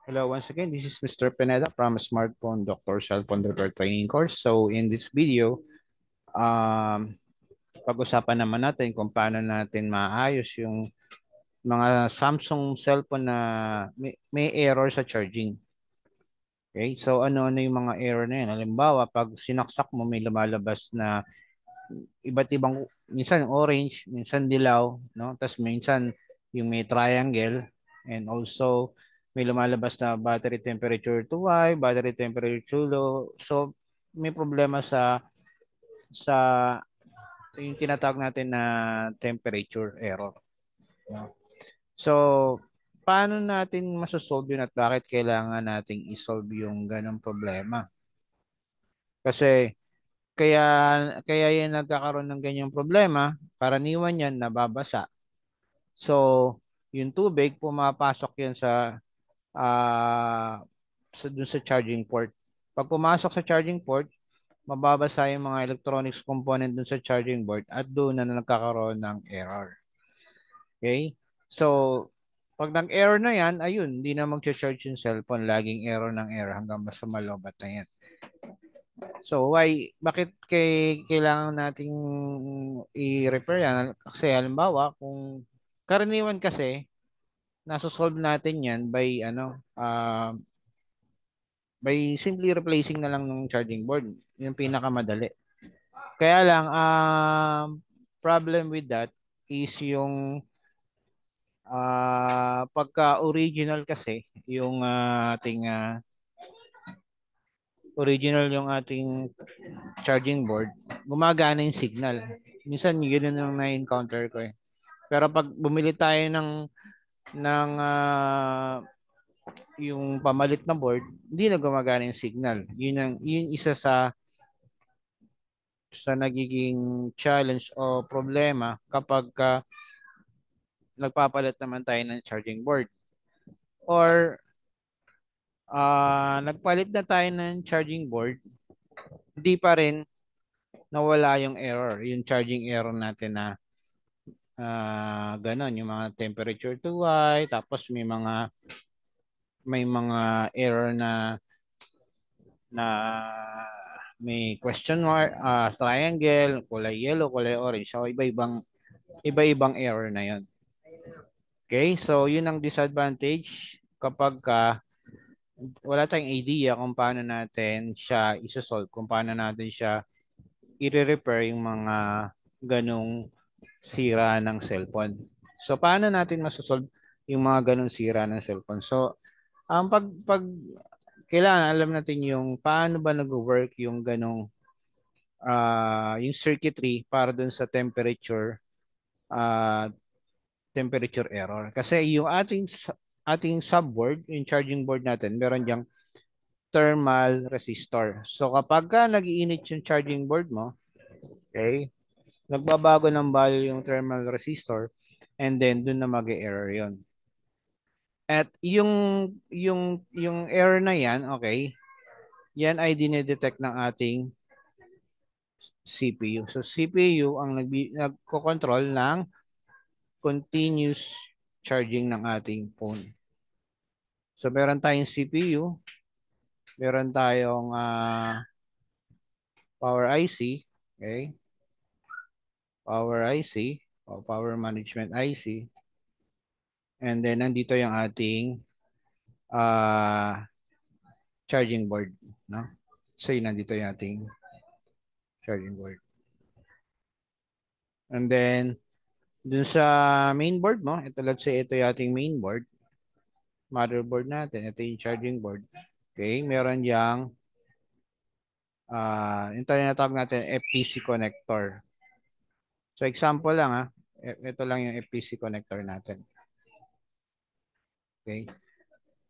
Hello, once again, this is Mr. Pineda from Smartphone Doctor Cellphone Repair Training Course. So in this video, um, pag-usapan naman natin kung paano natin maayos yung mga Samsung cellphone na may error sa charging. Okay, so ano-ano yung mga error na yun? Halimbawa, pag sinaksak mo may lumalabas na iba't ibang, minsan orange, minsan dilaw, no? Tapos minsan yung may triangle and also may lumalabas na battery temperature too high, battery temperature too low. So may problema sa yung tinatawag natin na temperature error, no? So paano natin masosolve yun at bakit kailangan nating isolve yung ganong problema? Kasi kaya kaya yan nagkakaroon ng ganyang problema, karaniwan yan nababasa. So, yung tubig pumapasok yan dun sa charging port. Pag pumasok sa charging port, mababasa yung mga electronics component dun sa charging board at doon na nagkakaroon ng error. Okay? So, pag nag-error na yan, ayun, hindi na mag-charge yung cellphone. Laging error ng error hanggang basta malobat na yan. So bakit kailangan nating i-repair yan? Kasi halimbawa, kung karaniwan kasi, nasosolve natin yan by simply replacing na lang ng charging board. Yung pinakamadali. Kaya lang, problem with that is yung pagka original kasi, yung original yung ating charging board, gumagana yung signal. Minsan yun yung na-encounter ko eh. Pero pag bumili tayo ng yung pamalit na board, hindi na gumagana yung signal. Yun isa sa nagiging challenge o problema kapag nagpapalit naman tayo ng charging board. Or nagpalit na tayo ng charging board, hindi pa rin nawala yung error, yung charging error natin na ganon, yung mga temperature too high, tapos may mga error na may question mark, triangle, kulay yellow, kulay orange. So iba-ibang error na 'yon. Okay? So yun ang disadvantage kapag wala tayong idea kung paano natin siya isosolve, kung paano natin siya i-repair yung mga ganong sira ng cellphone. So paano natin masosolve yung mga ganong sira ng cellphone? So ang pag kailangan alam natin yung paano ba nag-work yung ganong yung circuitry para dun sa uh, temperature error. Kasi yung ating subboard, yung charging board natin, meron diyang thermal resistor. So kapag nag-iinit yung charging board mo, okay, nagbabago ng value yung thermal resistor and then dun na mag-error yon. At yung error na yan, okay, yan ay dinedetect ng ating CPU. So CPU ang nagko-control ng continuous charging ng ating phone. So meron tayong CPU, meron tayong power IC, okay? Power IC o power management IC. And then nandito yung ating charging board, no? So nandito yung ating charging board. And then dun sa main board mo, let's say ito yung ating main board, motherboard natin, ito yung charging board. Okay, meron yang yung tinatawag natin FPC connector. So example lang ito lang yung FPC connector natin. Okay.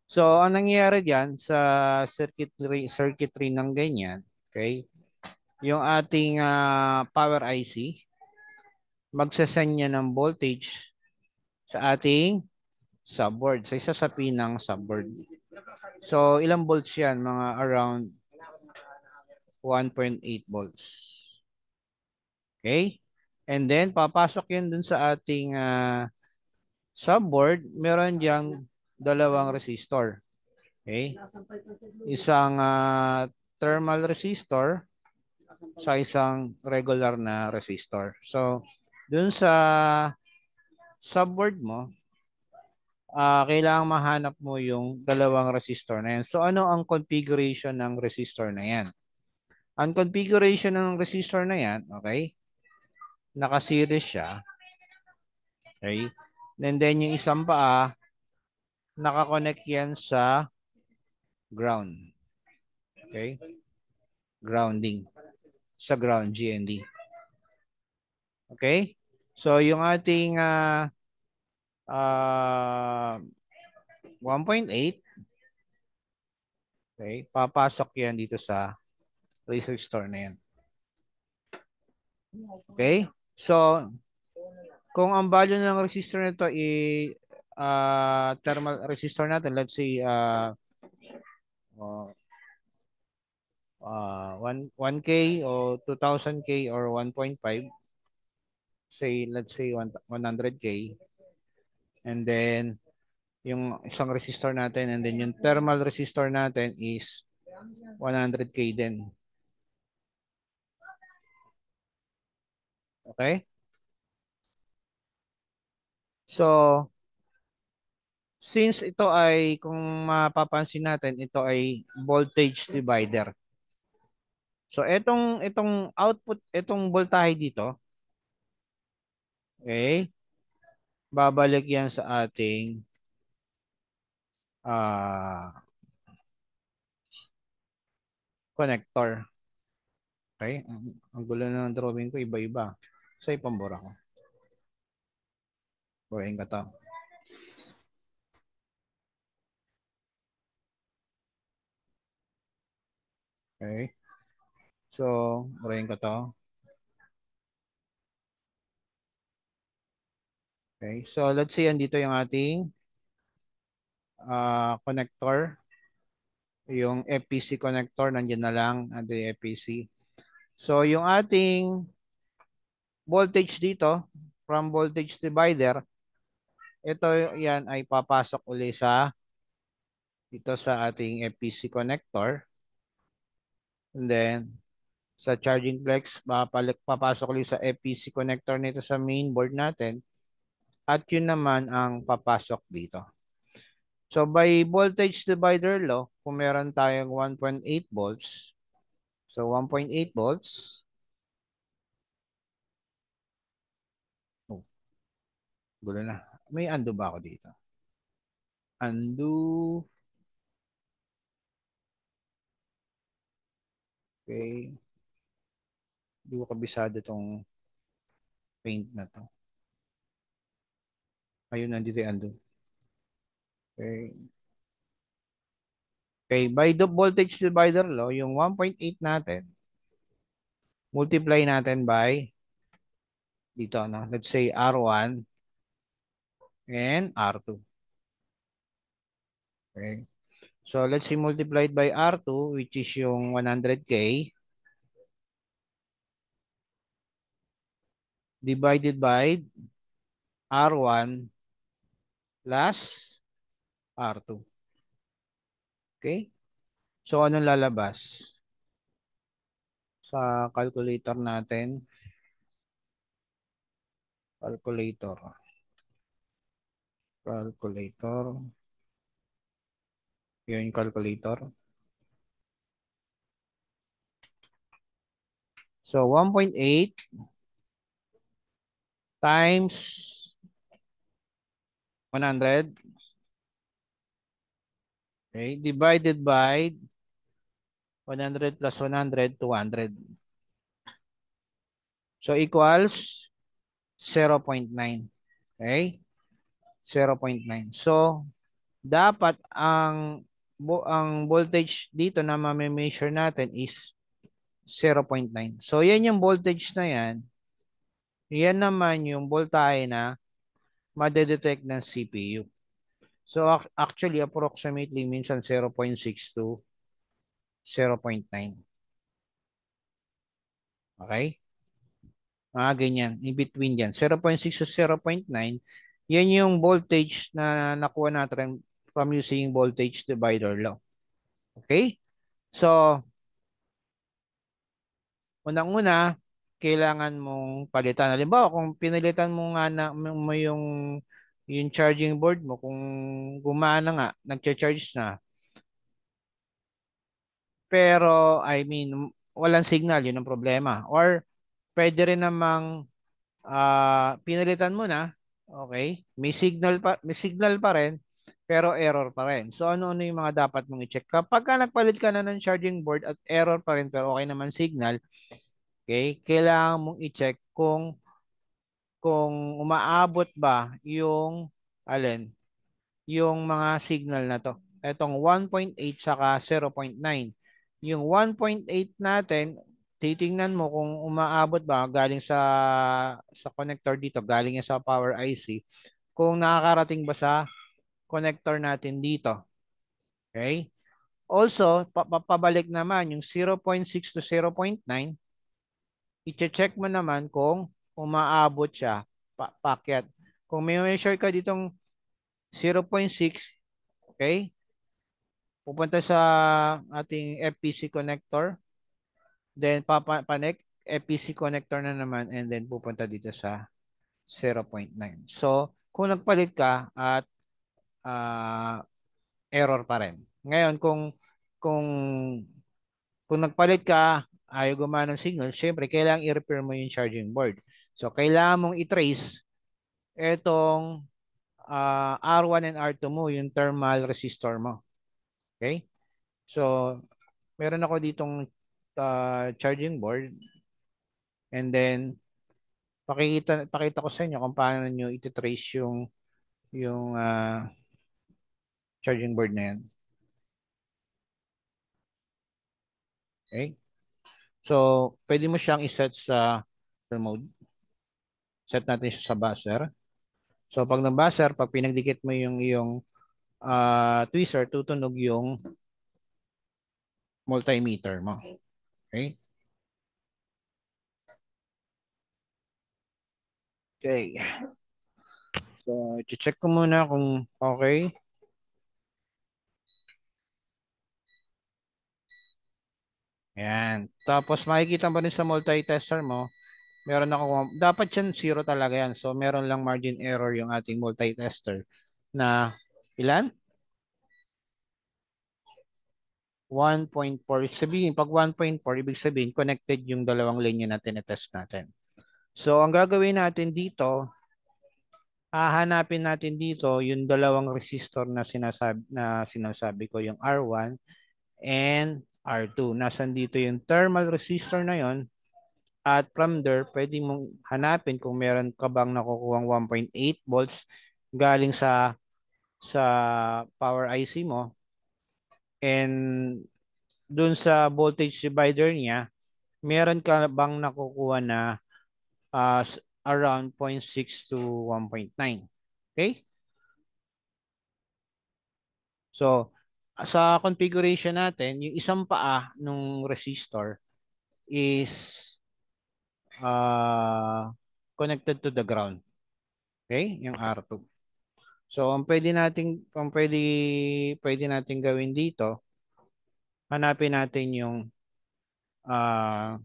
So ang nangyayari diyan sa circuitry ng ganyan, okay? Yung ating power IC magsasend niya ng voltage sa ating subboard, sa isa sa pinang subboard. So ilang volts 'yan? Mga around 1.8 volts. Okay? And then papasok 'yan dun sa ating subboard, meron diyang dalawang resistor. Okay? Isang thermal resistor sa isang regular na resistor. So, dun sa subword mo, kailangan mahanap mo yung dalawang resistor na yan. So, ano ang configuration ng resistor na yan? Ang configuration ng resistor na yan, okay, naka-series siya. Okay? And then yung isang paa, nakakonect yan sa ground. Okay? Grounding. Sa ground, GND. Okay? So, yung ating 1.8, okay, papasok yan dito sa resistor na yan. Okay? So, kung ang value ng resistor nito ay thermal resistor natin, let's say 1K o 2,000K or 1.5, say let's say 100K, and then yung isang resistor natin, and then yung thermal resistor natin is 100K din. Okay? So, since ito ay, kung mapapansin natin, ito ay voltage divider. So, itong output, itong voltahe dito, okay, babalik yan sa ating connector. Okay? Ang gulo na ng drawing ko, iba-iba. Sa ipambura ko. Burahin ka to. Okay? So, burahin ko to. Okay? So, let's say, andito yung ating connector. Yung FPC connector, nandiyan na lang, ando yung FPC. So, yung ating voltage dito, from voltage divider, ito yan ay papasok uli sa dito sa ating FPC connector. And then, sa charging flex, papasok ulit sa FPC connector nito sa main board natin. At yun naman ang papasok dito. So, by voltage divider law, kung meron tayong 1.8 volts, so 1.8 volts, oh, gulo na. May undo ba ako dito? Undo. Okay. Hindi ko kabisado itong paint na to. Ayun, nandito yung undo. Okay. Okay, by the voltage divider law, yung 1.8 natin, multiply natin by dito, no? Let's say R1 and R2. Okay. So, let's say multiplied by R2, which is yung 100K, divided by R1 plus R2. Okay? So, anong lalabas? Sa calculator natin. Calculator. Yun yung calculator. So, 1.8 times 100. Okay, divided by 100 plus 100, 200. So, equals 0.9. Okay? 0.9. So, dapat ang voltage dito na ma-measure natin is 0.9. So, yan yung voltage na yan. Yan naman yung voltahe na madedetect ng CPU. So, actually, approximately, minsan 0.6 to 0.9. Okay? Ganyan. In between yan. 0.6 to 0.9. Yan yung voltage na nakuha natin from using voltage divider law. Okay? So, unang-una, kailangan mong palitan. Halimbawa, kung pinalitan mo nga mo yung charging board mo, kung gumana nga, nagcha-charge na, pero I mean, walang signal, yun ang problema. Or pwede rin namang pinalitan mo na, okay? May signal pa rin, pero error pa rin. So ano-ano yung mga dapat mong i-check? Kapag nagpalit ka na ng charging board at error pa rin pero okay naman signal, okay? Kailangan mong i-check kung umaabot ba yung alin, yung mga signal na to. Etong 1.8 saka 0.9. Yung 1.8 natin, titingnan mo kung umaabot ba galing sa connector dito, galing yan sa power IC, kung nakakarating ba sa connector natin dito. Okay? Also, pabalik naman yung 0.6 to 0.9, i-check mo naman kung umaabot siya packet. Kung may measure ka ditong 0.6, okay? Pupunta sa ating FPC connector, then papanek FPC connector na naman, and then pupunta dito sa 0.9. So, kung nagpalit ka at uh, error pa rin. Ngayon, kung kung nagpalit ka, ayaw gumana ng signal, syempre, kailangan i-repair mo yung charging board. So, kailangan mong i-trace itong R1 and R2 mo, yung thermal resistor mo. Okay? So, meron ako ditong charging board, and then pakita ko sa inyo kung paano niyo iti-trace yung charging board na yan. Okay? So, pwede mo siyang iset sa mode. Set natin siya sa buzzer. So, pag nag-buzzer, pag pinagdikit mo yung iyong tweezer, tutunog yung multimeter mo. Okay? Okay. So, check ko muna kung okay. Ayan. Tapos, makikita mo rin sa multi-tester mo, meron ako, dapat yan zero talaga yan. So, meron lang margin error yung ating multi-tester na ilan? 1.4. Sabihin, pag 1.4, ibig sabihin, connected yung dalawang linya na tinetest natin. So, ang gagawin natin dito, hahanapin natin dito yung dalawang resistor na sinasabi ko, yung R1 and R2. Nasaan dito yung thermal resistor na yon, at from there, pwede mong hanapin kung meron ka bang nakukuhang 1.8 volts galing sa power IC mo, and dun sa voltage divider niya, meron ka bang nakukuha na around 0.6 to 1.9. Okay? So, sa configuration natin, yung isang paa ng resistor is uh, connected to the ground. Okay? Yung R2. So, pwede nating gawin dito, hanapin natin yung uh,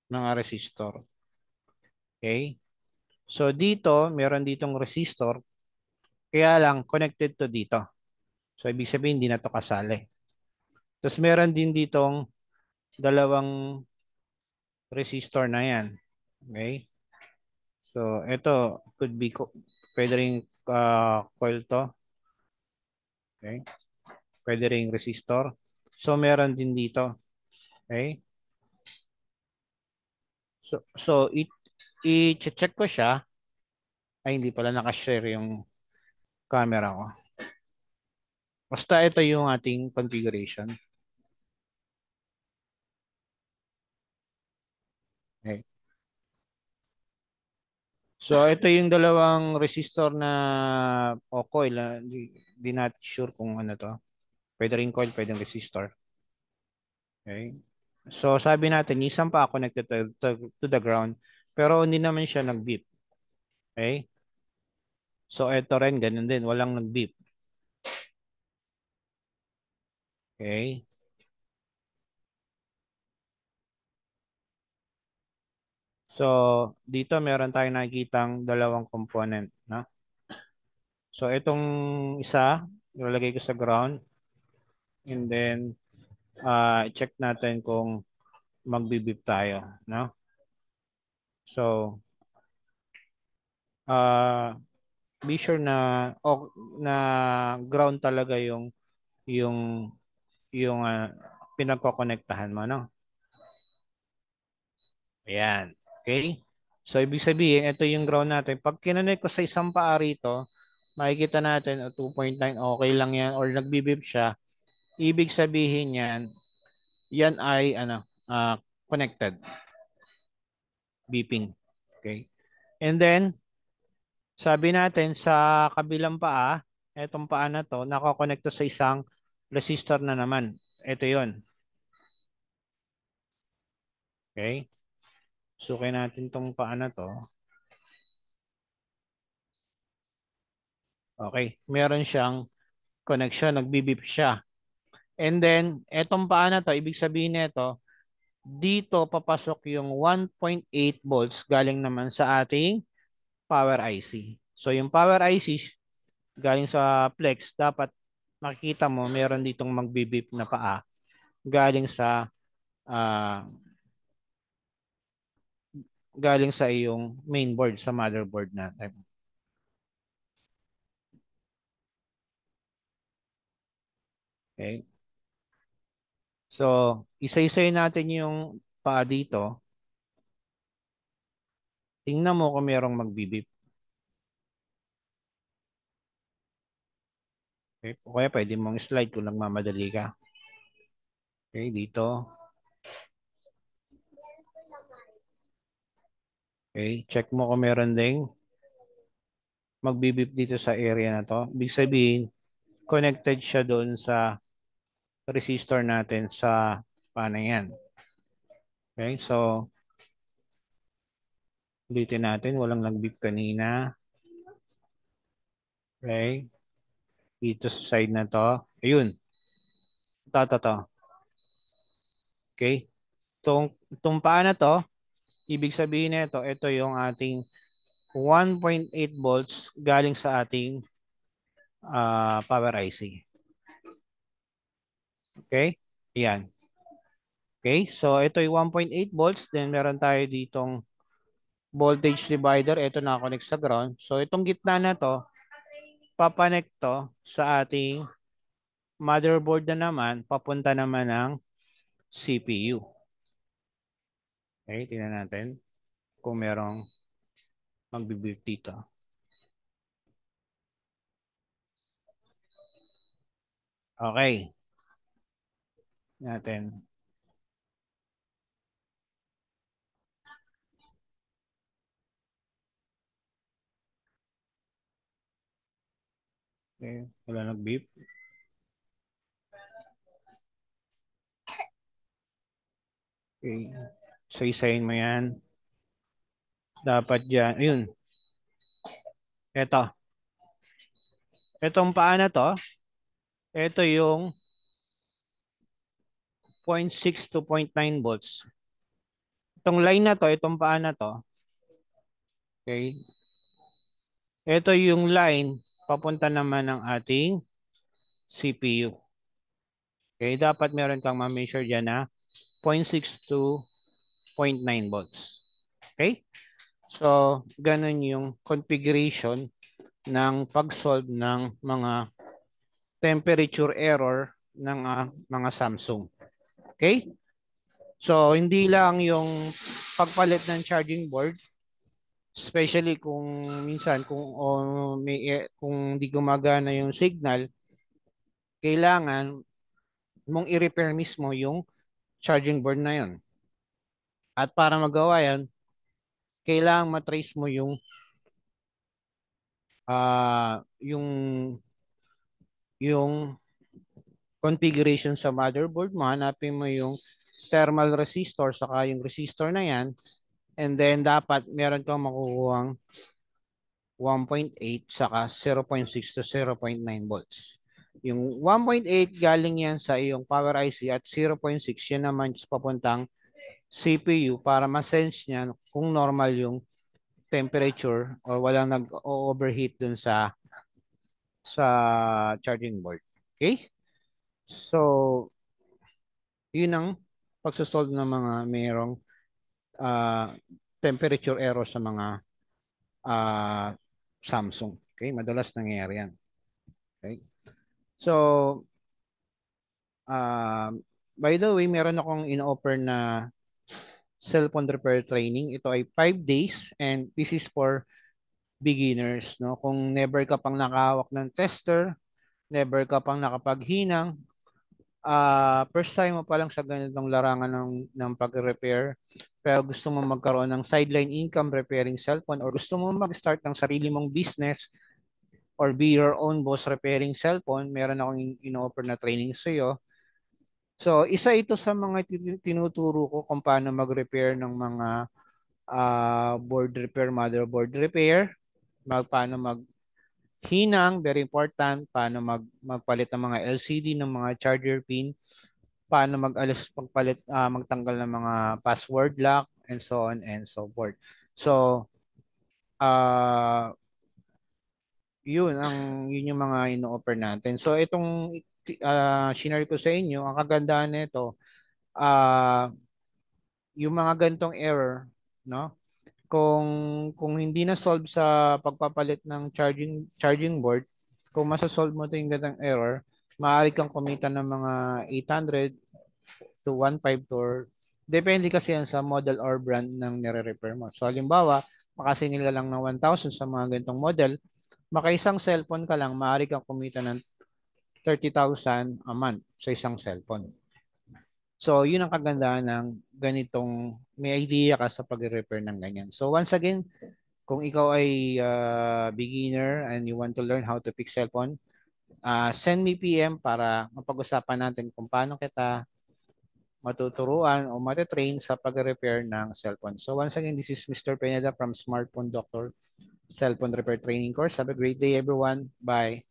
mga resistor. Okay? So, dito, meron ditong resistor, kaya lang connected to dito. So, ibig sabihin, hindi na to kasali. Tapos, meron din ditong dalawang resistor na yan. Okay? So, ito could be, pwede rin coil to. Okay? Pwede rin resistor. So, meron din dito. Okay? So i-check ko siya. Ay, hindi pala nakashare yung camera ko. Basta ito yung ating configuration. Okay. So, ito yung dalawang resistor na o coil. Di natin sure kung ano to. Pwede rin coil, pwede rin resistor. Okay. So, sabi natin, yung isang pa connected to the ground. Pero hindi naman siya nag-beep. Okay. So, ito rin, ganun din. Walang nag-beep. Okay. So, dito meron tayong nakikitang dalawang component, no? So, itong isa, ilalagay ko sa ground and then check natin kung magbibip tayo, no? So, uh, be sure na na ground talaga yung yung pinagkokonektahan mo, no? Ayan. Okay? So, ibig sabihin, ito yung ground natin. Pag kinonect ko sa isang paa rito, makikita natin 2.9, okay lang yan or nagbibip siya. Ibig sabihin yan, yan ay connected, beeping. Okay? And then, sabi natin sa kabilang paa, etong paa na to, nakakonekto sa isang resistor na naman. Ito yon. Okay? Sukin natin tong paa na to. Okay. Meron siyang connection, nagbibip siya. And then, etong paa na to, ibig sabihin nito, dito papasok yung 1.8 volts galing naman sa ating power IC. So, yung power IC galing sa flex, dapat makikita mo meron ditong magbibip na paa galing sa ah, galing sa iyong mainboard, sa motherboard natin. Okay? So, isa-isay natin yung paa dito. Tingnan mo kung merong magbibip. Okay? O kaya pwede mong slide kung nagmamadali ka. Okay, dito. Okay, check mo kung meron ding magbibip dito sa area na to. Ibig sabihin, connected siya doon sa resistor natin sa paano yan. Okay, so ulitin natin, walang nagbip kanina. Okay, dito sa side na to. Ayun, to. Okay, itong paa na to, ibig sabihin nito, ito yung ating 1.8 volts galing sa ating power IC. Okay, yan. Okay, so ito yung 1.8 volts. Then meron tayo ditong voltage divider. Ito nakakonect sa ground. So itong gitna na to, papanek to sa ating motherboard na naman, papunta naman ng CPU. Okay, tingnan natin kung merong magbibip dito. Okay. Natin. Okay, wala nag-beep. Okay. So, isayin mo yan. Dapat dyan. Ayun. Ito. Itong paa na to, ito yung 0.6 to 0.9 volts. Itong line na to, itong paa na to, okay, ito yung line papunta naman ng ating CPU. Okay, dapat meron kang ma-measure dyan na 0.6 to 0.9 volts. Okay? So, ganun yung configuration ng pag-solve ng mga temperature error ng mga Samsung. Okay? So, hindi lang yung pagpalit ng charging board, especially kung minsan kung di gumagana yung signal, kailangan mong i-repair mismo yung charging board na yun. At para magawa yan, kailangan matrace mo yung configuration sa motherboard mo, hanapin mo yung thermal resistor saka yung resistor na yan, and then dapat meron kang makukuhang 1.8 saka 0.6 to 0.9 volts. Yung 1.8 galing yan sa iyong power IC at 0.6 yan naman papuntang CPU para ma-sense niya kung normal yung temperature or walang nag-overheat dun sa charging board. Okay? So, yun ang pagsosolve ng mga mayroong uh, temperature error sa mga uh, Samsung. Okay? Madalas nangyayari yan. Okay? So, by the way, meron akong in-offer na cellphone repair training. Ito ay 5 days and this is for beginners. No? Kung never ka pang nakahawak ng tester, never ka pang nakapaghinang, first time mo pa lang sa ganitong larangan ng pag-repair, pero gusto mo magkaroon ng sideline income repairing cellphone or gusto mo mag-start ng sarili mong business or be your own boss repairing cellphone, meron akong in-offer na training sa iyo. So, isa ito sa mga tinuturo ko kung paano mag-repair ng mga board repair, motherboard repair, paano maghinang, very important, paano magpalit ng mga LCD ng mga charger pin, paano magtanggal ng mga password lock, and so on and so forth. So, yun yung mga ino-offer natin. So, itong shinare ko sa inyo, ang kagandahan nito, uh, yung mga gantong error, no? Kung hindi na solve sa pagpapalit ng charging board, kung masasolve mo 'yung gantong error, maaari kang kumita ng mga 800 to 1.5 or depende kasi yan sa model or brand ng nire-repair mo. So halimbawa, makasingil ka lang ng 1,000 sa mga gantong model, makaisang cellphone ka lang, maaari kang kumita ng 30,000 a month sa isang cellphone. So, yun ang kagandahan ng ganitong may idea ka sa pag-repair ng ganyan. So, once again, kung ikaw ay beginner and you want to learn how to fix cellphone, send me PM para mapag-usapan natin kung paano kita matuturuan o matitrain sa pag-repair ng cellphone. So, once again, this is Mr. Pineda from Smartphone Doctor Cellphone Repair Training Course. Have a great day, everyone. Bye.